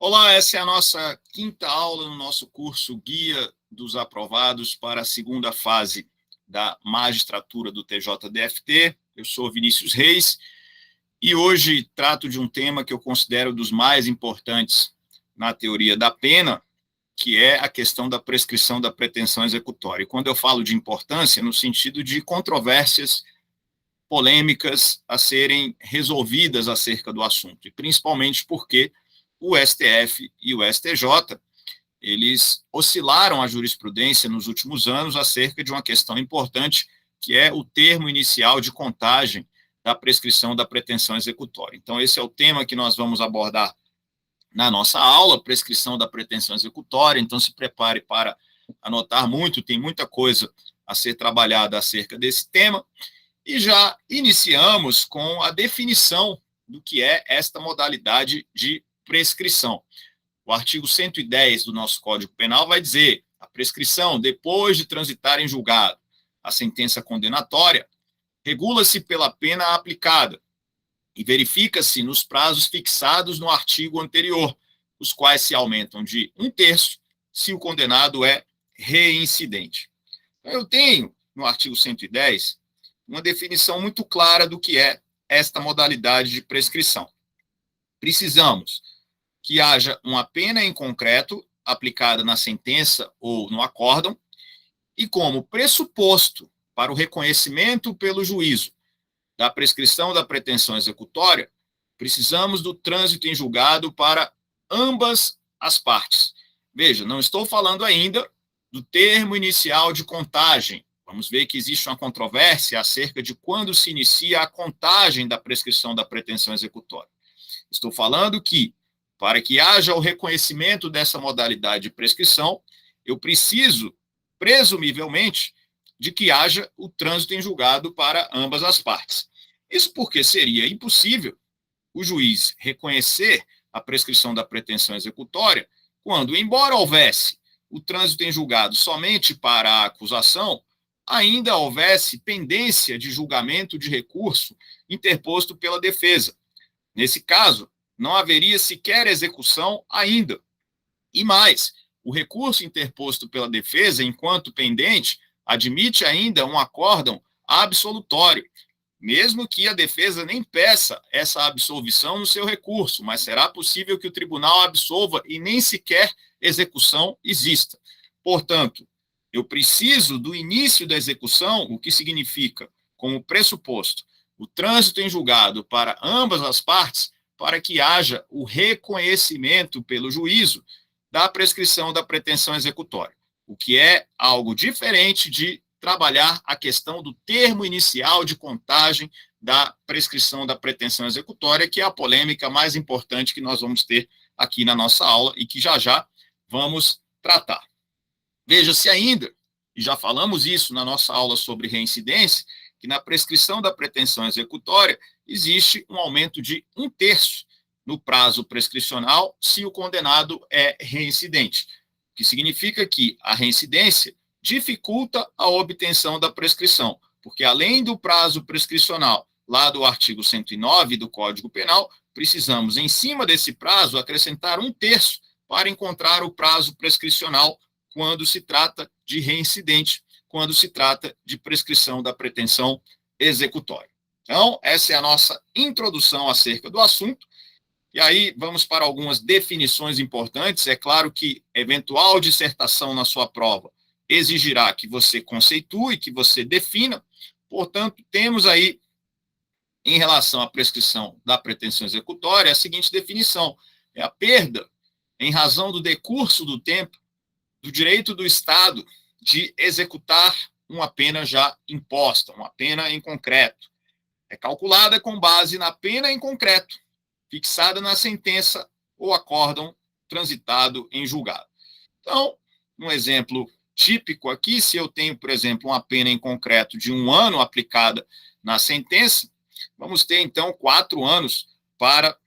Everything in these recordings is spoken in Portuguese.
Olá, essa é a nossa quinta aula no nosso curso Guia dos Aprovados para a segunda fase da magistratura do TJDFT. Eu sou Vinícius Reis e hoje trato de um tema que eu considero dos mais importantes na teoria da pena, que é a questão da prescrição da pretensão executória. E quando eu falo de importância, no sentido de controvérsias polêmicas a serem resolvidas acerca do assunto, e principalmente porque o STF e o STJ, eles oscilaram a jurisprudência nos últimos anos acerca de uma questão importante, que é o termo inicial de contagem da prescrição da pretensão executória. Então, esse é o tema que nós vamos abordar na nossa aula, prescrição da pretensão executória. Então, se prepare para anotar muito, tem muita coisa a ser trabalhada acerca desse tema. E já iniciamos com a definição do que é esta modalidade de prescrição. O artigo 110 do nosso Código Penal vai dizer: a prescrição, depois de transitar em julgado a sentença condenatória, regula-se pela pena aplicada e verifica-se nos prazos fixados no artigo anterior, os quais se aumentam de 1/3 se o condenado é reincidente. Eu tenho, no artigo 110, uma definição muito clara do que é esta modalidade de prescrição. Precisamos que haja uma pena em concreto aplicada na sentença ou no acórdão e, como pressuposto para o reconhecimento pelo juízo da prescrição da pretensão executória, precisamos do trânsito em julgado para ambas as partes. Veja, não estou falando ainda do termo inicial de contagem. Vamos ver que existe uma controvérsia acerca de quando se inicia a contagem da prescrição da pretensão executória. Estou falando que, para que haja o reconhecimento dessa modalidade de prescrição, eu preciso, presumivelmente, de que haja o trânsito em julgado para ambas as partes. Isso porque seria impossível o juiz reconhecer a prescrição da pretensão executória quando, embora houvesse o trânsito em julgado somente para a acusação, ainda houvesse pendência de julgamento de recurso interposto pela defesa. Nesse caso, não haveria sequer execução ainda. E mais, o recurso interposto pela defesa, enquanto pendente, admite ainda um acórdão absolutório, mesmo que a defesa nem peça essa absolvição no seu recurso, mas será possível que o tribunal absolva e nem sequer execução exista. Portanto, eu preciso do início da execução, o que significa, como pressuposto, o trânsito em julgado para ambas as partes, para que haja o reconhecimento pelo juízo da prescrição da pretensão executória, o que é algo diferente de trabalhar a questão do termo inicial de contagem da prescrição da pretensão executória, que é a polêmica mais importante que nós vamos ter aqui na nossa aula e que já vamos tratar. Veja-se ainda, e já falamos isso na nossa aula sobre reincidência, que na prescrição da pretensão executória existe um aumento de 1/3 no prazo prescricional se o condenado é reincidente, o que significa que a reincidência dificulta a obtenção da prescrição, porque além do prazo prescricional lá do artigo 109 do Código Penal, precisamos, em cima desse prazo, acrescentar 1/3 para encontrar o prazo prescricional quando se trata de reincidente, quando se trata de prescrição da pretensão executória. Então, essa é a nossa introdução acerca do assunto. E aí vamos para algumas definições importantes. É claro que eventual dissertação na sua prova exigirá que você conceitue, que você defina. Portanto, temos aí, em relação à prescrição da pretensão executória, a seguinte definição: é a perda, em razão do decurso do tempo, do direito do Estado de executar uma pena já imposta, uma pena em concreto. É calculada com base na pena em concreto, fixada na sentença ou acórdão transitado em julgado. Então, um exemplo típico aqui, se eu tenho, por exemplo, uma pena em concreto de 1 ano aplicada na sentença, vamos ter, então, 4 anos para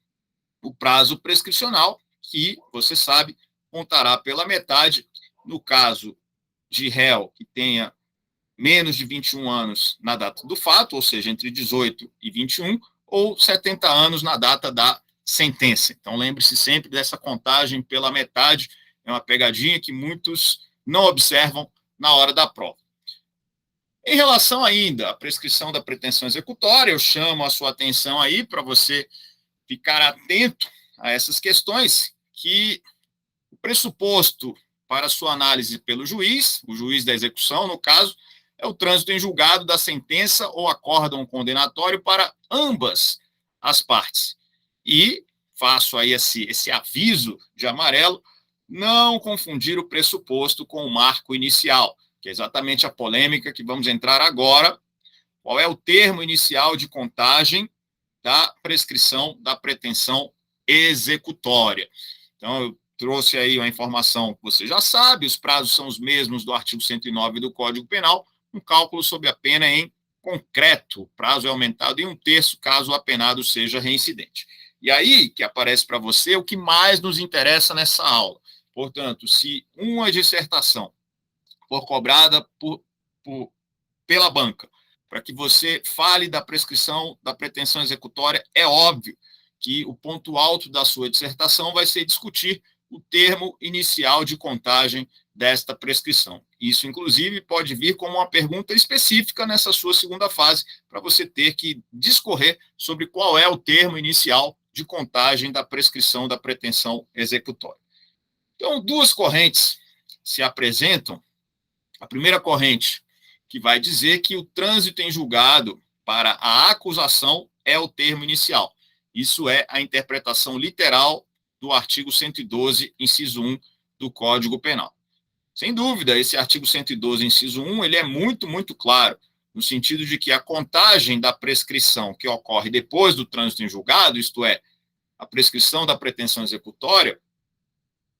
o prazo prescricional, que, você sabe, contará pela metade. No caso de réu que tenha menos de 21 anos na data do fato, ou seja, entre 18 e 21, ou 70 anos na data da sentença. Então, lembre-se sempre dessa contagem pela metade, é uma pegadinha que muitos não observam na hora da prova. Em relação ainda à prescrição da pretensão executória, eu chamo a sua atenção aí para você ficar atento a essas questões, que o pressuposto para sua análise pelo juiz, o juiz da execução, no caso, é o trânsito em julgado da sentença ou acórdão condenatório para ambas as partes. E faço aí esse aviso de amarelo, não confundir o pressuposto com o marco inicial, que é exatamente a polêmica que vamos entrar agora. Qual é o termo inicial de contagem da prescrição da pretensão executória? Então, eu trouxe aí uma informação que você já sabe, os prazos são os mesmos do artigo 109 do Código Penal, um cálculo sobre a pena em concreto, o prazo é aumentado em 1/3 caso o apenado seja reincidente. E aí que aparece para você o que mais nos interessa nessa aula. Portanto, se uma dissertação for cobrada pela banca, para que você fale da prescrição da pretensão executória, é óbvio que o ponto alto da sua dissertação vai ser discutir o termo inicial de contagem desta prescrição. Isso, inclusive, pode vir como uma pergunta específica nessa sua segunda fase, para você ter que discorrer sobre qual é o termo inicial de contagem da prescrição da pretensão executória. Então, duas correntes se apresentam. A primeira corrente, que vai dizer que o trânsito em julgado para a acusação é o termo inicial. Isso é a interpretação literal do artigo 112, inciso 1 do Código Penal. Sem dúvida, esse artigo 112, inciso 1, ele é muito, muito claro, no sentido de que a contagem da prescrição que ocorre depois do trânsito em julgado, isto é, a prescrição da pretensão executória,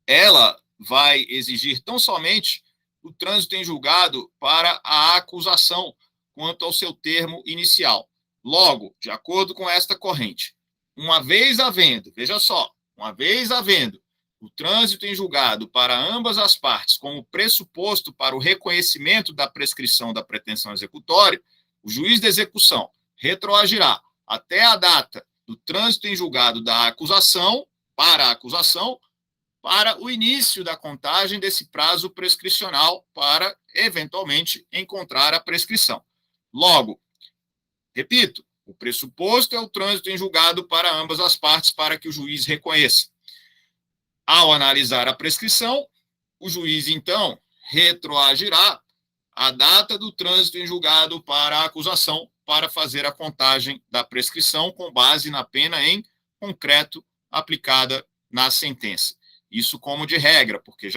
ela vai exigir tão somente o trânsito em julgado para a acusação, quanto ao seu termo inicial. Logo, de acordo com esta corrente, uma vez havendo, veja só, uma vez havendo o trânsito em julgado para ambas as partes como pressuposto para o reconhecimento da prescrição da pretensão executória, o juiz de execução retroagirá até a data do trânsito em julgado da acusação, para o início da contagem desse prazo prescricional para, eventualmente, encontrar a prescrição. Logo, repito, o pressuposto é o trânsito em julgado para ambas as partes para que o juiz reconheça. Ao analisar a prescrição, o juiz, então, retroagirá a data do trânsito em julgado para a acusação para fazer a contagem da prescrição com base na pena em concreto aplicada na sentença. Isso como de regra, porque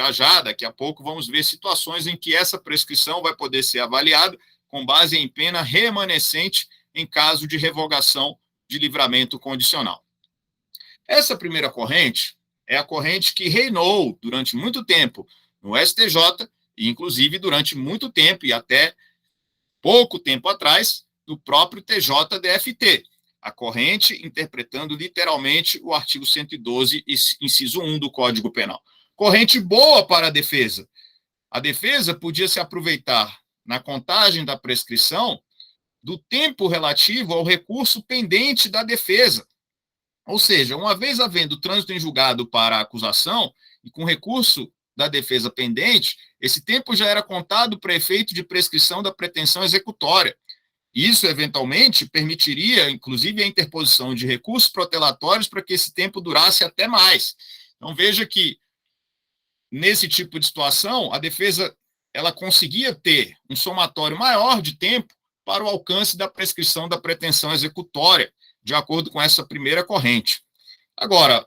daqui a pouco, vamos ver situações em que essa prescrição vai poder ser avaliada com base em pena remanescente em caso de revogação de livramento condicional. Essa primeira corrente é a corrente que reinou durante muito tempo no STJ, e inclusive durante muito tempo, e até pouco tempo atrás, no próprio TJDFT, a corrente interpretando literalmente o artigo 112, inciso 1 do Código Penal. Corrente boa para a defesa. A defesa podia se aproveitar na contagem da prescrição do tempo relativo ao recurso pendente da defesa. Ou seja, uma vez havendo trânsito em julgado para a acusação e com recurso da defesa pendente, esse tempo já era contado para efeito de prescrição da pretensão executória. Isso, eventualmente, permitiria, inclusive, a interposição de recursos protelatórios para que esse tempo durasse até mais. Então, veja que, nesse tipo de situação, a defesa ela conseguia ter um somatório maior de tempo para o alcance da prescrição da pretensão executória, de acordo com essa primeira corrente. Agora,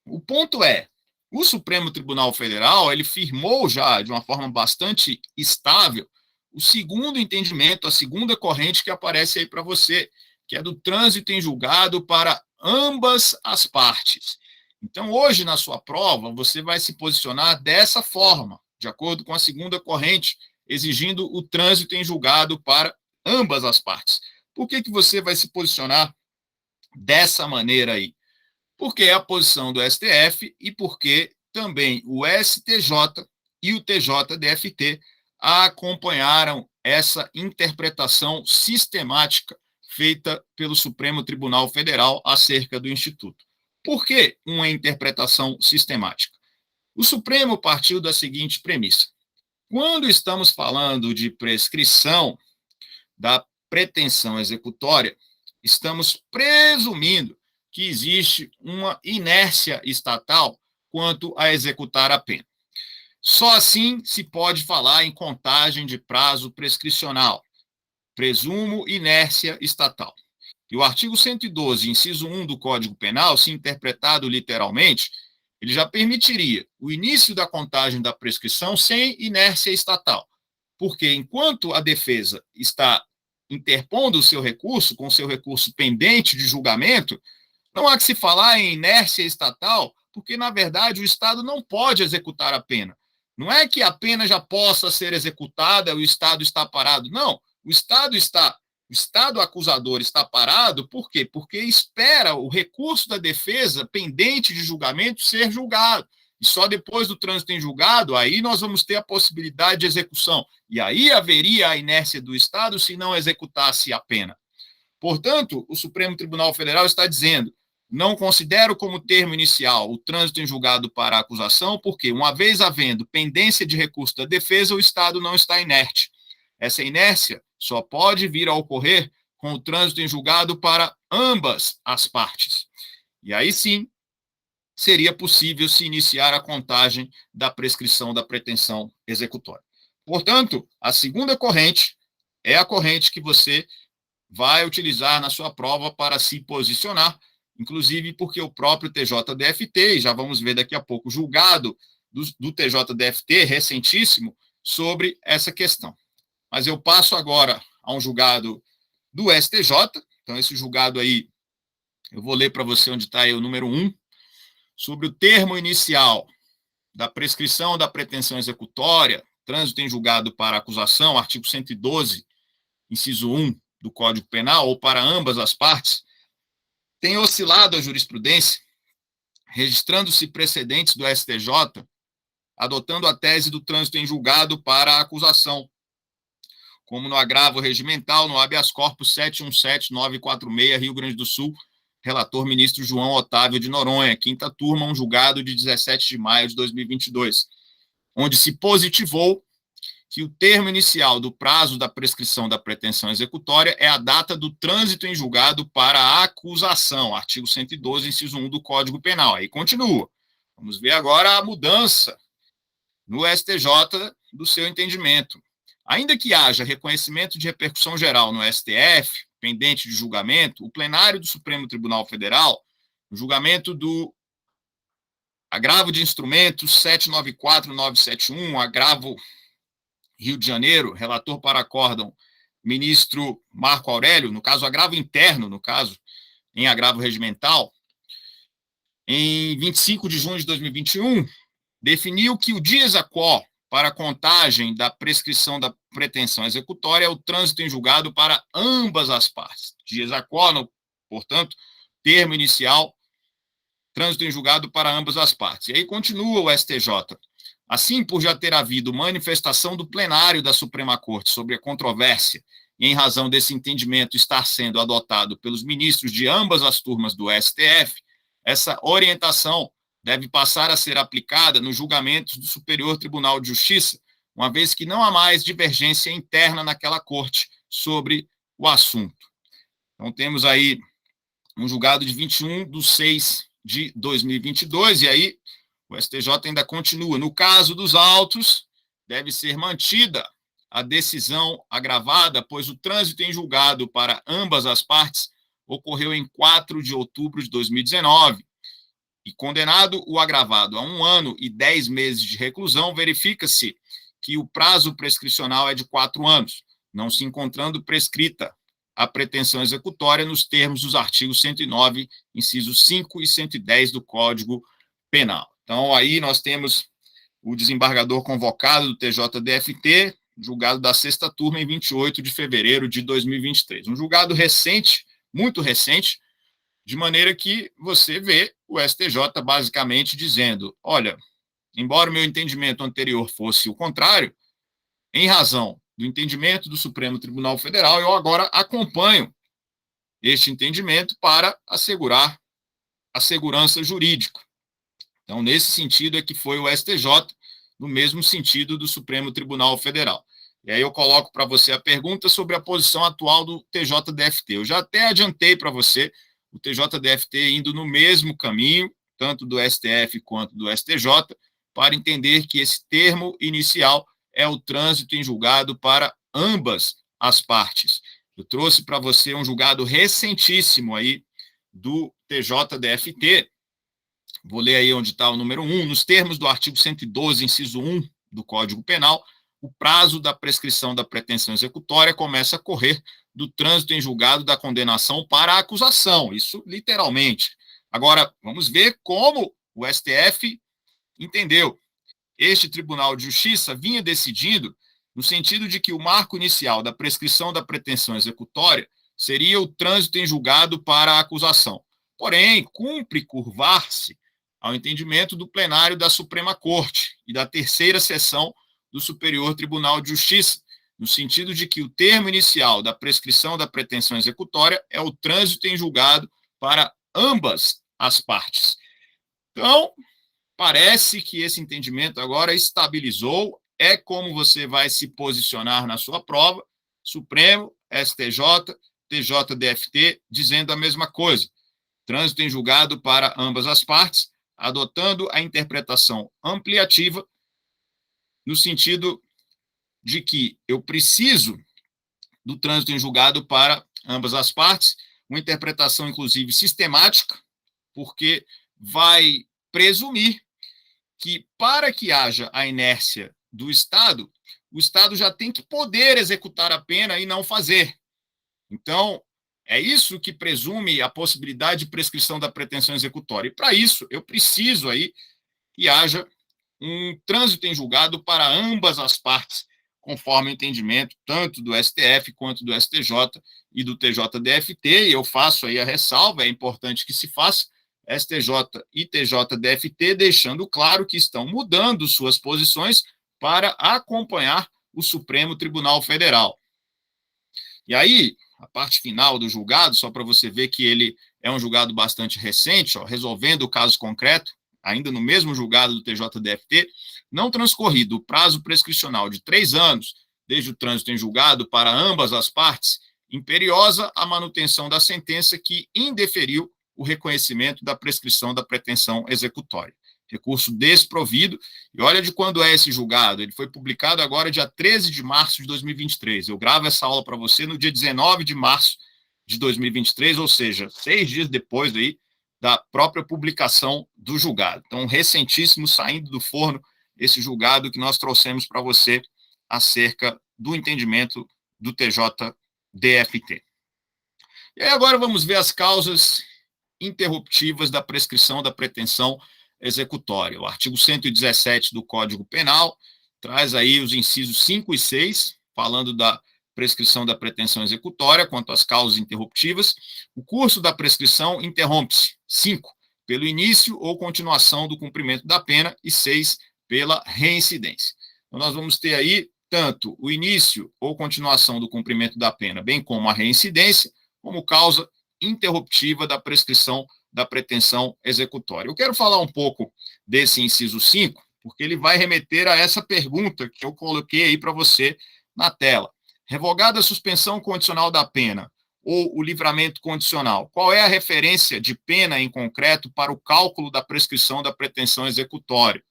o ponto é, o Supremo Tribunal Federal, ele firmou já, de uma forma bastante estável, o segundo entendimento, a segunda corrente que aparece aí para você, que é do trânsito em julgado para ambas as partes. Então, hoje, na sua prova, você vai se posicionar dessa forma, de acordo com a segunda corrente, exigindo o trânsito em julgado para ambas as partes. Por que você vai se posicionar dessa maneira aí? Porque é a posição do STF e porque também o STJ e o TJDFT acompanharam essa interpretação sistemática feita pelo Supremo Tribunal Federal acerca do Instituto. Por que uma interpretação sistemática? O Supremo partiu da seguinte premissa: quando estamos falando de prescrição da pretensão executória, estamos presumindo que existe uma inércia estatal quanto a executar a pena. Só assim se pode falar em contagem de prazo prescricional. Presumo inércia estatal. E o artigo 112, inciso 1 do Código Penal, se interpretado literalmente, ele já permitiria o início da contagem da prescrição sem inércia estatal. Porque enquanto a defesa está interpondo o seu recurso, com o seu recurso pendente de julgamento, não há que se falar em inércia estatal, porque, na verdade, o Estado não pode executar a pena. Não é que a pena já possa ser executada, o Estado está parado. Não, o Estado acusador está parado, por quê? Porque espera o recurso da defesa pendente de julgamento ser julgado. E só depois do trânsito em julgado, aí nós vamos ter a possibilidade de execução. E aí haveria a inércia do Estado se não executasse a pena. Portanto, o Supremo Tribunal Federal está dizendo: não considero como termo inicial o trânsito em julgado para a acusação, porque, uma vez havendo pendência de recurso da defesa, o Estado não está inerte. Essa inércia só pode vir a ocorrer com o trânsito em julgado para ambas as partes. E aí sim, seria possível se iniciar a contagem da prescrição da pretensão executória. Portanto, a segunda corrente é a corrente que você vai utilizar na sua prova para se posicionar, inclusive porque o próprio TJDFT, e já vamos ver daqui a pouco, julgado do TJDFT, recentíssimo, sobre essa questão. Mas eu passo agora a um julgado do STJ, então esse julgado aí, eu vou ler para você onde está aí o número 1, sobre o termo inicial da prescrição da pretensão executória, trânsito em julgado para acusação, artigo 112, inciso 1 do Código Penal, ou para ambas as partes, tem oscilado a jurisprudência, registrando-se precedentes do STJ, adotando a tese do trânsito em julgado para a acusação, como no agravo regimental, no habeas corpus 717946, Rio Grande do Sul, relator ministro João Otávio de Noronha, quinta turma, um julgado de 17 de maio de 2022, onde se positivou que o termo inicial do prazo da prescrição da pretensão executória é a data do trânsito em julgado para a acusação, artigo 112, inciso 1 do Código Penal. Aí continua. Vamos ver agora a mudança no STJ do seu entendimento. Ainda que haja reconhecimento de repercussão geral no STF, pendente de julgamento, o plenário do Supremo Tribunal Federal, no julgamento do agravo de instrumentos 794971, agravo Rio de Janeiro, relator para acórdão, ministro Marco Aurélio, no caso, agravo interno, no caso, em agravo regimental, em 25 de junho de 2021, definiu que o dies a quo para a contagem da prescrição da pretensão executória é o trânsito em julgado para ambas as partes. Dies a quo, portanto, termo inicial, trânsito em julgado para ambas as partes. E aí continua o STJ. Assim, por já ter havido manifestação do plenário da Suprema Corte sobre a controvérsia e em razão desse entendimento estar sendo adotado pelos ministros de ambas as turmas do STF, essa orientação deve passar a ser aplicada nos julgamentos do Superior Tribunal de Justiça, uma vez que não há mais divergência interna naquela corte sobre o assunto. Então, temos aí um julgado de 21/6/2022, e aí o STJ ainda continua. No caso dos autos, deve ser mantida a decisão agravada, pois o trânsito em julgado para ambas as partes ocorreu em 4 de outubro de 2019. E condenado o agravado a 1 ano e 10 meses de reclusão, verifica-se que o prazo prescricional é de 4 anos, não se encontrando prescrita a pretensão executória nos termos dos artigos 109, incisos 5 e 110 do Código Penal. Então, aí nós temos o desembargador convocado do TJDFT, julgado da sexta turma em 28 de fevereiro de 2023. Um julgado recente, muito recente, de maneira que você vê o STJ basicamente dizendo: olha, embora o meu entendimento anterior fosse o contrário, em razão do entendimento do Supremo Tribunal Federal, eu agora acompanho este entendimento para assegurar a segurança jurídica. Então, nesse sentido é que foi o STJ, no mesmo sentido do Supremo Tribunal Federal. E aí eu coloco para você a pergunta sobre a posição atual do TJDFT. Eu já até adiantei para você o TJDFT indo no mesmo caminho, tanto do STF quanto do STJ, para entender que esse termo inicial é o trânsito em julgado para ambas as partes. Eu trouxe para você um julgado recentíssimo aí do TJDFT. Vou ler aí onde está o número 1. Nos termos do artigo 112, inciso 1 do Código Penal, o prazo da prescrição da pretensão executória começa a correr do trânsito em julgado da condenação para a acusação. Isso literalmente. Agora, vamos ver como o STF entendeu. Este Tribunal de Justiça vinha decidindo no sentido de que o marco inicial da prescrição da pretensão executória seria o trânsito em julgado para a acusação. Porém, cumpre curvar-se ao entendimento do plenário da Suprema Corte e da terceira sessão do Superior Tribunal de Justiça, no sentido de que o termo inicial da prescrição da pretensão executória é o trânsito em julgado para ambas as partes. Então, parece que esse entendimento agora estabilizou, é como você vai se posicionar na sua prova, Supremo, STJ, TJDFT, dizendo a mesma coisa. Trânsito em julgado para ambas as partes, adotando a interpretação ampliativa, no sentido de que eu preciso do trânsito em julgado para ambas as partes, uma interpretação, inclusive, sistemática, porque vai presumir que, para que haja a inércia do Estado, o Estado já tem que poder executar a pena e não fazer. Então, é isso que presume a possibilidade de prescrição da pretensão executória. E, para isso, eu preciso aí que haja um trânsito em julgado para ambas as partes, conforme o entendimento tanto do STF quanto do STJ e do TJDFT. E eu faço aí a ressalva, é importante que se faça, STJ e TJDFT, deixando claro que estão mudando suas posições para acompanhar o Supremo Tribunal Federal. E aí, a parte final do julgado, só para você ver que ele é um julgado bastante recente, resolvendo o caso concreto, ainda no mesmo julgado do TJDFT, não transcorrido o prazo prescricional de 3 anos, desde o trânsito em julgado para ambas as partes, imperiosa a manutenção da sentença que indeferiu o reconhecimento da prescrição da pretensão executória. Recurso desprovido. E olha de quando é esse julgado. Ele foi publicado agora dia 13 de março de 2023. Eu gravo essa aula para você no dia 19 de março de 2023, ou seja, 6 dias depois aí da própria publicação do julgado. Então, recentíssimo, saindo do forno, esse julgado que nós trouxemos para você acerca do entendimento do TJDFT. E aí agora vamos ver as causas interruptivas da prescrição da pretensão executória. O artigo 117 do Código Penal traz aí os incisos 5 e 6, falando da prescrição da pretensão executória, quanto às causas interruptivas. O curso da prescrição interrompe-se, 5, pelo início ou continuação do cumprimento da pena, e 6, pela reincidência. Então, nós vamos ter aí tanto o início ou continuação do cumprimento da pena, bem como a reincidência, como causa interruptiva da prescrição da pretensão executória. Eu quero falar um pouco desse inciso 5, porque ele vai remeter a essa pergunta que eu coloquei aí para você na tela. Revogada a suspensão condicional da pena ou o livramento condicional, qual é a referência de pena em concreto para o cálculo da prescrição da pretensão executória?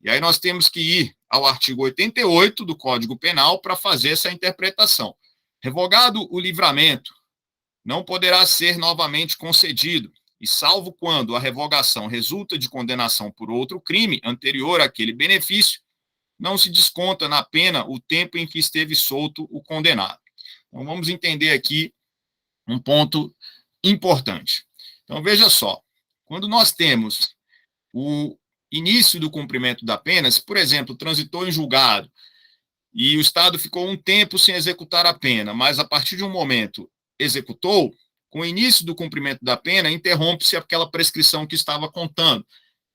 E aí nós temos que ir ao artigo 88 do Código Penal para fazer essa interpretação. Revogado o livramento, não poderá ser novamente concedido, e salvo quando a revogação resulta de condenação por outro crime anterior àquele benefício, não se desconta na pena o tempo em que esteve solto o condenado. Então, vamos entender aqui um ponto importante. Então, veja só, quando nós temos o início do cumprimento da pena, se, por exemplo, transitou em julgado e o Estado ficou um tempo sem executar a pena, mas a partir de um momento executou, com o início do cumprimento da pena, interrompe-se aquela prescrição que estava contando.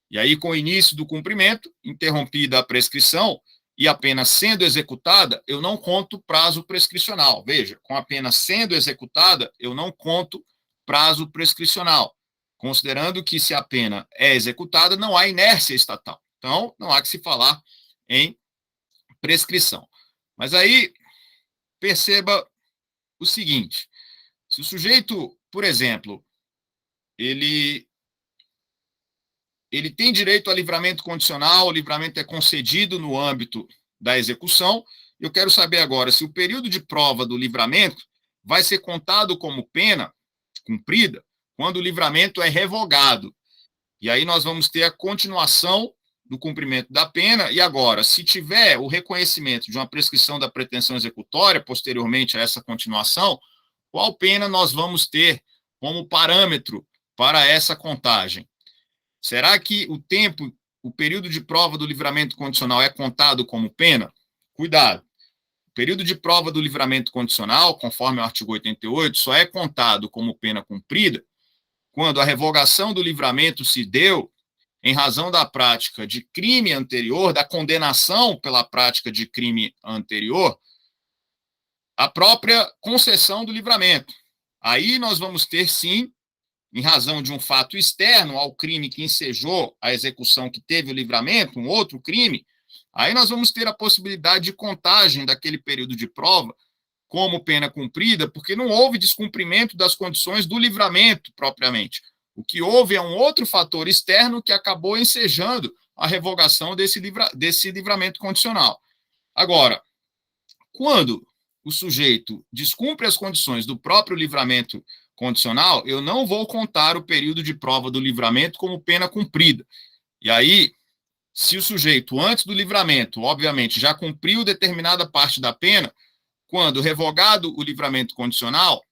E aí, com o início do cumprimento, interrompida a prescrição e a pena sendo executada, eu não conto prazo prescricional. Veja, com a pena sendo executada, eu não conto prazo prescricional. considerando que se a pena é executada, não há inércia estatal. Então, não há que se falar em prescrição. Mas aí, perceba o seguinte, se o sujeito, por exemplo, ele tem direito a livramento condicional, o livramento é concedido no âmbito da execução. Eu quero saber agora se o período de prova do livramento vai ser contado como pena cumprida quando o livramento é revogado. E aí nós vamos ter a continuação do cumprimento da pena. E agora, se tiver o reconhecimento de uma prescrição da pretensão executória posteriormente a essa continuação, qual pena nós vamos ter como parâmetro para essa contagem? Será que o período de prova do livramento condicional é contado como pena? Cuidado. O período de prova do livramento condicional, conforme o artigo 88, só é contado como pena cumprida quando a revogação do livramento se deu em razão da prática de crime anterior, da condenação pela prática de crime anterior, a própria concessão do livramento. Aí nós vamos ter, sim, em razão de um fato externo ao crime que ensejou a execução que teve o livramento, um outro crime, aí nós vamos ter a possibilidade de contagem daquele período de prova como pena cumprida, porque não houve descumprimento das condições do livramento propriamente. O que houve é um outro fator externo que acabou ensejando a revogação desse livramento condicional. Agora, quando o sujeito descumpre as condições do próprio livramento condicional, eu não vou contar o período de prova do livramento como pena cumprida. E aí, se o sujeito, antes do livramento, obviamente, já cumpriu determinada parte da pena, quando revogado o livramento condicional,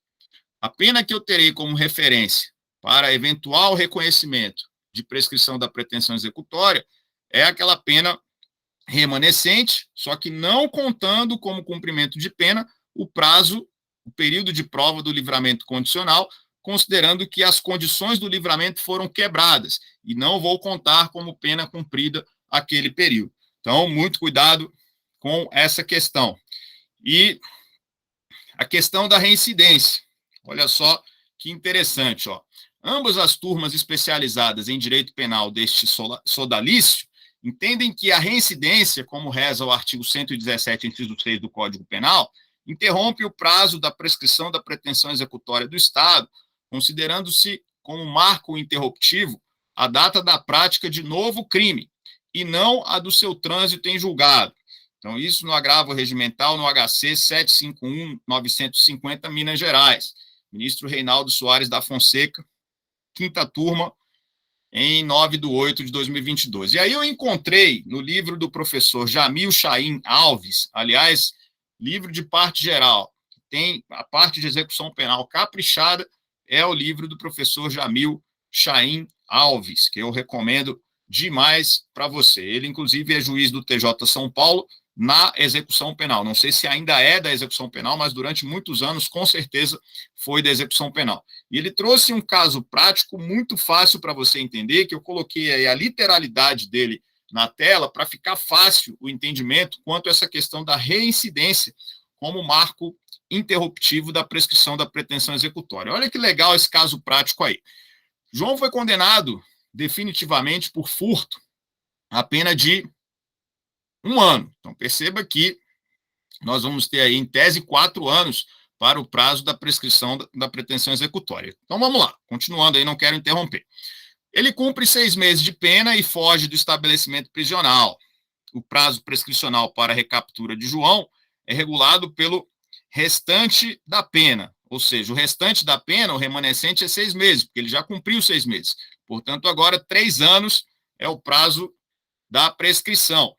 a pena que eu terei como referência para eventual reconhecimento de prescrição da pretensão executória é aquela pena remanescente, só que não contando como cumprimento de pena o prazo, o período de prova do livramento condicional, considerando que as condições do livramento foram quebradas, e não vou contar como pena cumprida aquele período. Então, muito cuidado com essa questão. E a questão da reincidência. Olha só que interessante, ó. Ambas as turmas especializadas em direito penal deste sodalício entendem que a reincidência, como reza o artigo 117, inciso 6 do Código Penal, interrompe o prazo da prescrição da pretensão executória do Estado, considerando-se como marco interruptivo a data da prática de novo crime, e não a do seu trânsito em julgado. Então, isso no agravo regimental no HC 751-950, Minas Gerais. Ministro Reinaldo Soares da Fonseca, quinta turma, em 9/8 de 2022. E aí eu encontrei no livro do professor Jamil Chaim Alves, aliás, livro de parte geral, tem a parte de execução penal caprichada, é o livro do professor Jamil Chaim Alves, que eu recomendo demais para você. Ele, inclusive, é juiz do TJ São Paulo na execução penal. Não sei se ainda é da execução penal, mas durante muitos anos, com certeza, foi da execução penal. E ele trouxe um caso prático muito fácil para você entender, que eu coloquei aí a literalidade dele na tela para ficar fácil o entendimento quanto a essa questão da reincidência como marco interruptivo da prescrição da pretensão executória. Olha que legal esse caso prático aí. João foi condenado definitivamente por furto, a pena de 1 ano. Então, perceba que nós vamos ter aí, em tese, 4 anos para o prazo da prescrição da pretensão executória. Então, vamos lá. Continuando aí, não quero interromper. Ele cumpre 6 meses de pena e foge do estabelecimento prisional. O prazo prescricional para a recaptura de João é regulado pelo restante da pena. Ou seja, o restante da pena, o remanescente, é 6 meses, porque ele já cumpriu 6 meses. Portanto, agora, 3 anos é o prazo da prescrição.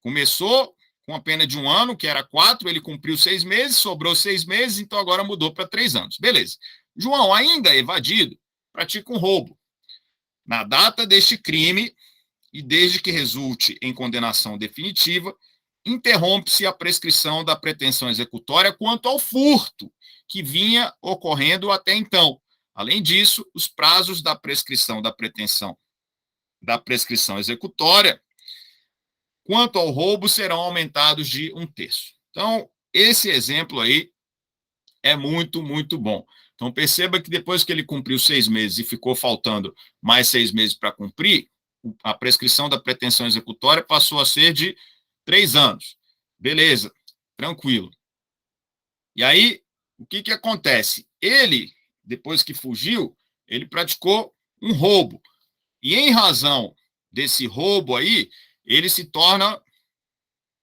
Começou com a pena de 1 ano, que era 4, ele cumpriu 6 meses, sobrou 6 meses, então agora mudou para 3 anos. Beleza. João, ainda evadido, pratica um roubo. Na data deste crime, e desde que resulte em condenação definitiva, interrompe-se a prescrição da pretensão executória quanto ao furto que vinha ocorrendo até então. Além disso, os prazos da prescrição da prescrição executória quanto ao roubo serão aumentados de 1/3. Então, esse exemplo aí é muito, muito bom. Então, perceba que depois que ele cumpriu 6 meses e ficou faltando mais 6 meses para cumprir, a prescrição da pretensão executória passou a ser de 3 anos. Beleza, tranquilo. E aí, o que acontece? Ele, depois que fugiu, ele praticou um roubo. E em razão desse roubo aí, ele se torna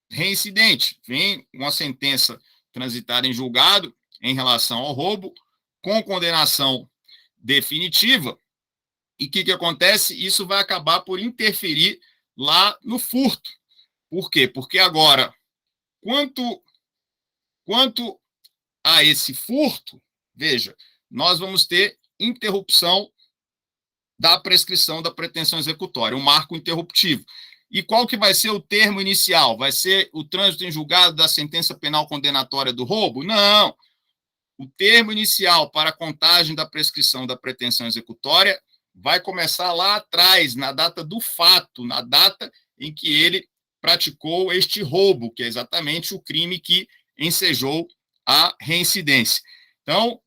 reincidente. Vem uma sentença transitada em julgado em relação ao roubo, com condenação definitiva. E o que acontece? Isso vai acabar por interferir lá no furto. Por quê? Porque agora, quanto a esse furto, veja, nós vamos ter interrupção da prescrição da pretensão executória, um marco interruptivo. E qual que vai ser o termo inicial? Vai ser o trânsito em julgado da sentença penal condenatória do roubo? Não. O termo inicial para a contagem da prescrição da pretensão executória vai começar lá atrás, na data do fato, na data em que ele praticou este roubo, que é exatamente o crime que ensejou a reincidência. Então,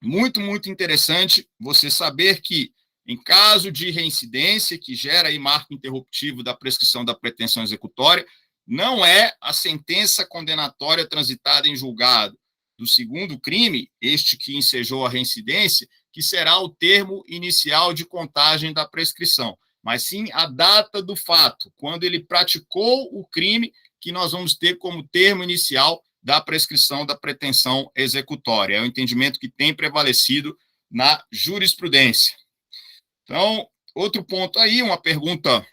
muito, muito interessante você saber que, em caso de reincidência, que gera aí marco interruptivo da prescrição da pretensão executória, não é a sentença condenatória transitada em julgado do segundo crime, este que ensejou a reincidência, que será o termo inicial de contagem da prescrição, mas sim a data do fato, quando ele praticou o crime, que nós vamos ter como termo inicial da prescrição da pretensão executória. É o entendimento que tem prevalecido na jurisprudência. Então, outro ponto aí, uma pergunta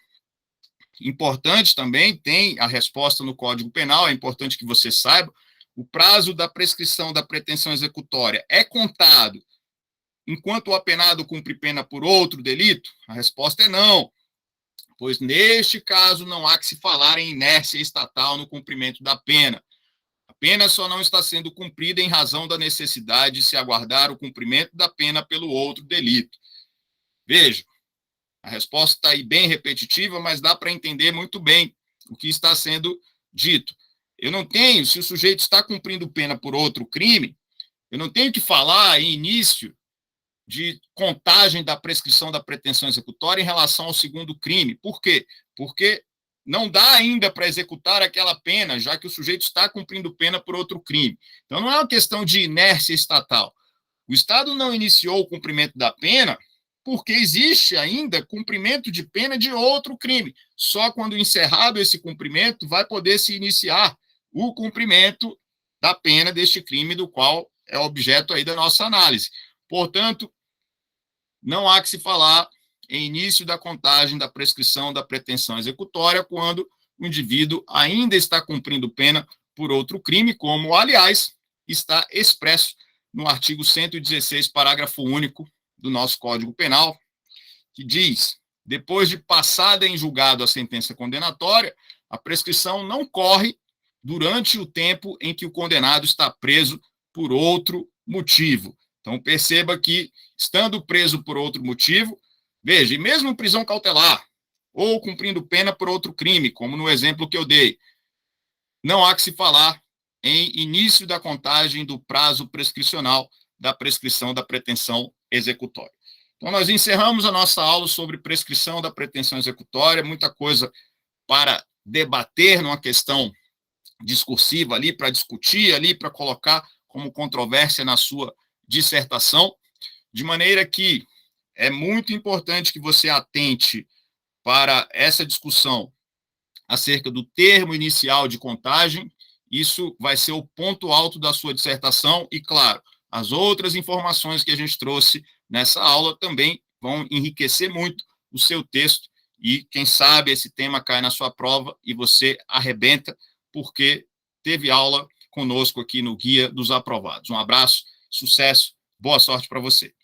importante também, tem a resposta no Código Penal, é importante que você saiba, o prazo da prescrição da pretensão executória é contado enquanto o apenado cumpre pena por outro delito? A resposta é não, pois neste caso não há que se falar em inércia estatal no cumprimento da pena. A pena só não está sendo cumprida em razão da necessidade de se aguardar o cumprimento da pena pelo outro delito. Veja, a resposta está aí bem repetitiva, mas dá para entender muito bem o que está sendo dito. Eu não tenho, se o sujeito está cumprindo pena por outro crime, eu não tenho que falar em início de contagem da prescrição da pretensão executória em relação ao segundo crime. Por quê? Porque não dá ainda para executar aquela pena, já que o sujeito está cumprindo pena por outro crime. Então, não é uma questão de inércia estatal. O Estado não iniciou o cumprimento da pena porque existe ainda cumprimento de pena de outro crime. Só quando encerrado esse cumprimento vai poder se iniciar o cumprimento da pena deste crime do qual é objeto aí da nossa análise. Portanto, não há que se falar em início da contagem da prescrição da pretensão executória quando o indivíduo ainda está cumprindo pena por outro crime, como, aliás, está expresso no artigo 116, parágrafo único do nosso Código Penal, que diz: depois de passada em julgado a sentença condenatória, a prescrição não corre durante o tempo em que o condenado está preso por outro motivo. Então, perceba que, estando preso por outro motivo, veja, e mesmo prisão cautelar, ou cumprindo pena por outro crime, como no exemplo que eu dei, não há que se falar em início da contagem do prazo prescricional da prescrição da pretensão executória. Então, nós encerramos a nossa aula sobre prescrição da pretensão executória, muita coisa para debater numa questão discursiva ali, para discutir ali, para colocar como controvérsia na sua dissertação, de maneira que é muito importante que você atente para essa discussão acerca do termo inicial de contagem. Isso vai ser o ponto alto da sua dissertação e, claro, as outras informações que a gente trouxe nessa aula também vão enriquecer muito o seu texto e, quem sabe, esse tema cai na sua prova e você arrebenta porque teve aula conosco aqui no Guia dos Aprovados. Um abraço, sucesso, boa sorte para você.